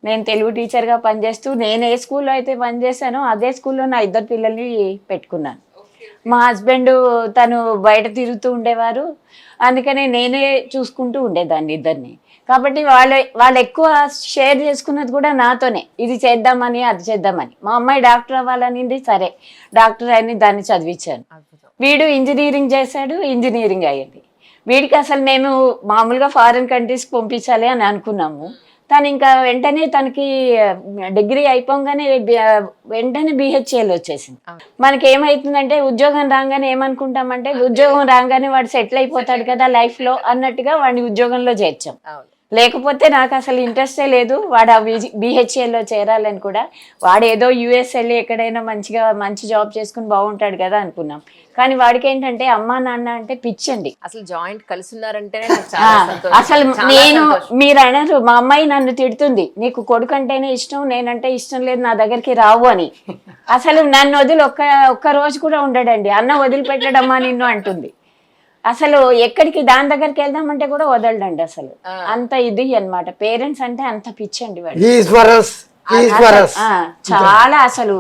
నేను తెలుగు టీచర్గా పనిచేస్తూ నేను ఏ స్కూల్లో అయితే పనిచేశానో అదే స్కూల్లో నా 2 పిల్లల్ని పెట్టుకున్నాను. మా హస్బెండ్ తను బయట తిరుగుతూ ఉండేవారు, అందుకనే నేనే చూసుకుంటూ ఉండేదాన్ని ఇద్దరిని. కాబట్టి వాళ్ళు ఎక్కువ షేర్ చేసుకున్నది కూడా నాతోనే, ఇది చేద్దామని అది చేద్దామని. మా అమ్మాయి డాక్టర్ అవ్వాలనింది, సరే డాక్టర్ అని దాన్ని చదివించాను. వీడు ఇంజనీరింగ్ చేశాడు, ఇంజనీరింగ్ అయ్యింది. వీడికి అసలు మేము మామూలుగా ఫారిన్ కంట్రీస్కి పంపించాలి అని అనుకున్నాము. తను ఇంకా వెంటనే తనకి డిగ్రీ అయిపోగానే వెంటనే బిహెచ్ఎల్ వచ్చేసింది. మనకి ఏమవుతుందంటే ఉద్యోగం రాగానే ఏమనుకుంటామంటే ఉద్యోగం రాగానే వాడు సెటిల్ అయిపోతాడు కదా లైఫ్లో అన్నట్టుగా వాడిని ఉద్యోగంలో చేర్చాం. లేకపోతే నాకు అసలు ఇంట్రెస్టే లేదు వాడు ఆ బిహెచ్ఎల్లో చేరాలని కూడా. వాడు ఏదో యూఎస్ వెళ్ళి ఎక్కడైనా మంచి జాబ్ చేసుకుని బాగుంటాడు కదా అనుకున్నాం. కానీ వాడికి ఏంటంటే అమ్మా నాన్న అంటే పిచ్చండి. అసలు జాయింట్ కలిసి ఉన్నారంటేనే అసలు మీరు అనరు, మా అమ్మాయి నన్ను తిడుతుంది, నీకు కొడుకు అంటేనే ఇష్టం, నేనంటే ఇష్టం లేదు, నా దగ్గరికి రావు అని. అసలు నన్ను వదిలి ఒక్క రోజు కూడా ఉండడండి. అన్న వదిలిపెట్టడమ్మా నిన్ను అంటుంది. అసలు ఎక్కడికి దాని దగ్గరికి వెళ్దామంటే కూడా వదలడండి. అసలు అంత ఇది అన్నమాట. పేరెంట్స్ అంటే అంత పిచ్చండి వాడు. చాలా అసలు